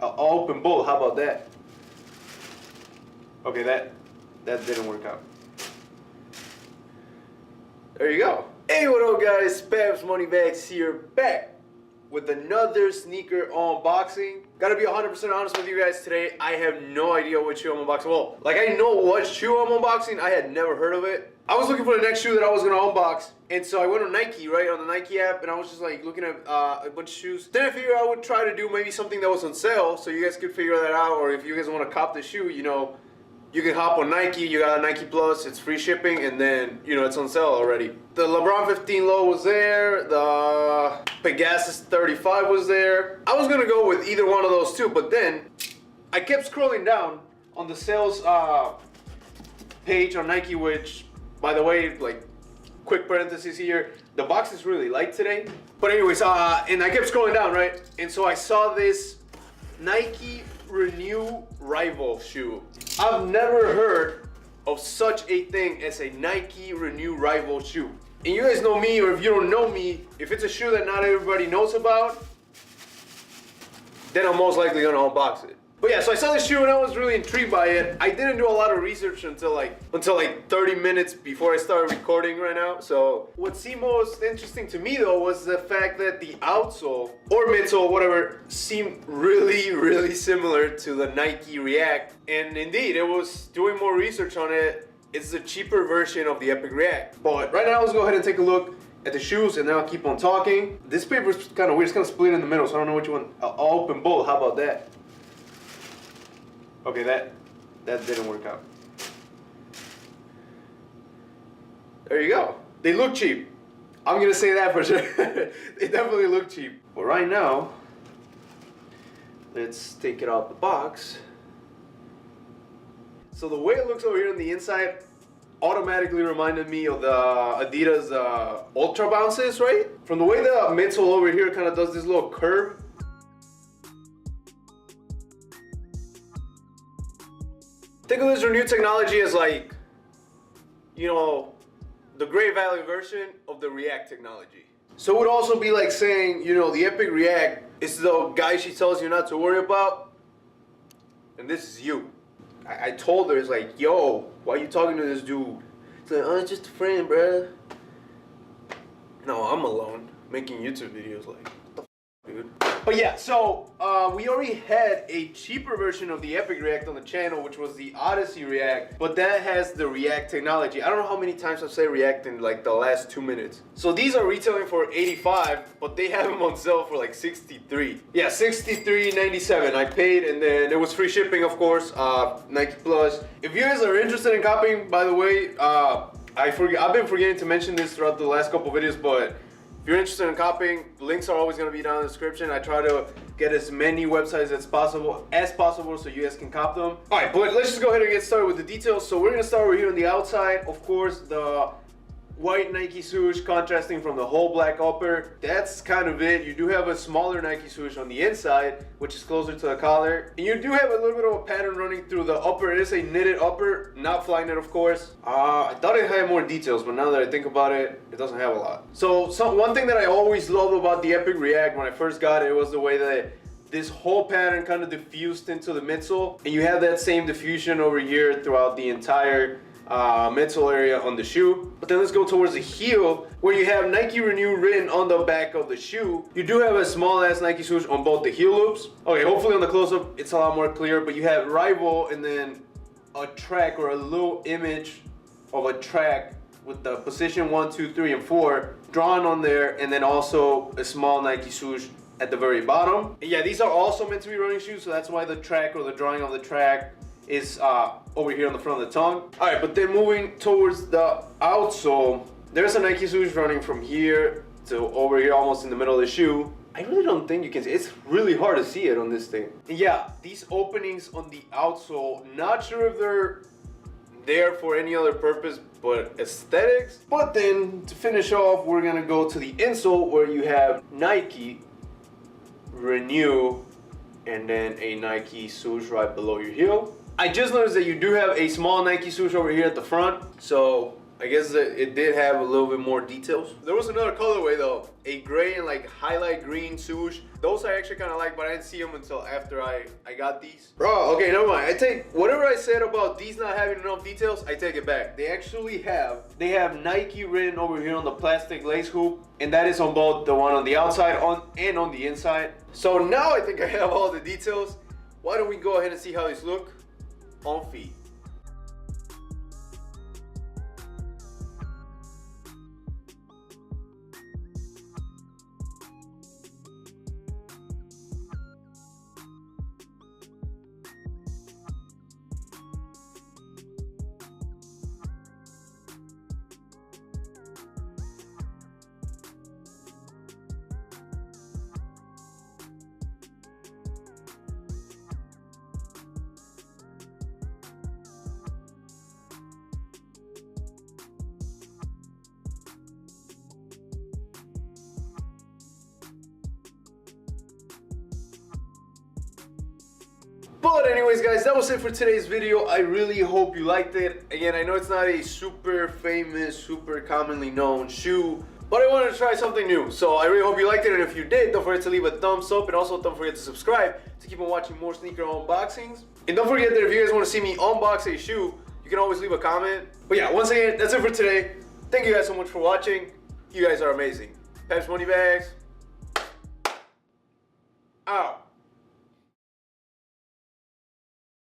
I'll open both. How about that? Okay, that didn't work out. There you go. Hey, what up guys? Spams Moneybags here, back with another sneaker unboxing. Gotta be 100% honest with you guys today. I have no idea what shoe I'm unboxing. Well, like I know what shoe I'm unboxing. I had never heard of it. I was looking for the next shoe that I was gonna unbox. And so I went on Nike, right, on the Nike app, and I was just like looking at a bunch of shoes. Then I figured I would try to do maybe something that was on sale so you guys could figure that out, or if you guys wanna cop the shoe, you know, you can hop on Nike, you got a Nike Plus, it's free shipping, and then, you know, it's on sale already. The LeBron 15 low was there, the Pegasus 35 was there. I was gonna go with either one of those two, but then I kept scrolling down on the sales page on Nike, which, by the way, like, quick parenthesis here, the box is really light today. But anyways, and I kept scrolling down, right? And so I saw this Nike Renew Rival shoe. I've never heard of such a thing as a Nike Renew Rival shoe. And you guys know me, or if you don't know me, if it's a shoe that not everybody knows about, then I'm most likely gonna unbox it. But yeah, so I saw this shoe and I was really intrigued by it. I didn't do a lot of research until like 30 minutes before I started recording right now. So what seemed most interesting to me though was the fact that the outsole or midsole, whatever, seemed really, really similar to the Nike React. And indeed, it was doing more research on it. It's the cheaper version of the Epic React. But right now, let's go ahead and take a look at the shoes and then I'll keep on talking. This paper is kind of weird. It's kind of split in the middle, so I don't know which one. I'll open both. How about that? Okay, that didn't work out. There you go. They look cheap. I'm gonna say that for sure. They definitely look cheap. But right now, let's take it out the box. So the way it looks over here on the inside automatically reminded me of the Adidas Ultra Bounces, right? From the way the midsole over here kind of does this little curve. Think of this Renew technology as like, you know, the Great Value version of the React technology. So it would also be like saying, you know, the Epic React is the guy she tells you not to worry about, and this is you. I told her, it's like, yo, why are you talking to this dude? It's like, oh, it's just a friend, bruh. No, I'm alone making YouTube videos, like, what the f, dude? But yeah, so we already had a cheaper version of the Epic React on the channel, which was the Odyssey React, but that has the React technology. I don't know how many times I've said React in like the last 2 minutes. So these are retailing for 85, but they have them on sale for like 63. Yeah, 63.97 I paid, and then it was free shipping, of course, Nike Plus. If you guys are interested in copying, by the way, I've been forgetting to mention this throughout the last couple videos, but if you're interested in copying, links are always going to be down in the description. I try to get as many websites as possible so you guys can cop them. Alright, but let's just go ahead and get started with the details. So we're going to start over here on the outside. Of course, the white Nike swoosh contrasting from the whole black upper. That's kind of it. You do have a smaller Nike swoosh on the inside, which is closer to the collar. And you do have a little bit of a pattern running through the upper. It is a knitted upper, not Flyknit, of course. I thought it had more details, but now that I think about it, it doesn't have a lot. So one thing that I always loved about the Epic React when I first got it was the way that this whole pattern kind of diffused into the midsole. And you have that same diffusion over here throughout the entire midsole area on the shoe. But then let's go towards the heel, where you have Nike Renew written on the back of the shoe. You do have a small ass Nike swoosh on both the heel loops. Okay, hopefully on the close-up it's a lot more clear, but you have Rival and then a track, or a little image of a track with the position 1, 2, 3, and 4 drawn on there, and then also a small Nike swoosh at the very bottom. And yeah, these are also meant to be running shoes, so that's why the track, or the drawing of the track, is over here on the front of the tongue. Alright, but then moving towards the outsole, there's a Nike swoosh running from here to over here, almost in the middle of the shoe. I really don't think you can see it. It's really hard to see it on this thing. And yeah, these openings on the outsole, not sure if they're there for any other purpose but aesthetics. But then to finish off, we're gonna go to the insole, where you have Nike Renew and then a Nike swoosh right below your heel. I just noticed that you do have a small Nike swoosh over here at the front, so I guess that it did have a little bit more details. There was another colorway though, a gray and like highlight green swoosh. Those I actually kind of like, but I didn't see them until after I got these. Bro, okay, never mind. I take whatever I said about these not having enough details, I take it back. They actually have Nike written over here on the plastic lace hoop, and that is on both the one on the outside and on the inside. So now I think I have all the details. Why don't we go ahead and see how these look on feet. But anyways guys, that was it for today's video. I really hope you liked it. Again, I know it's not a super famous, super commonly known shoe, but I wanted to try something new. So I really hope you liked it, and if you did, don't forget to leave a thumbs up, and also don't forget to subscribe to keep on watching more sneaker unboxings. And don't forget that if you guys want to see me unbox a shoe, you can always leave a comment. But yeah, once again, that's it for today. Thank you guys so much for watching. You guys are amazing. Peps Money Bags. Out.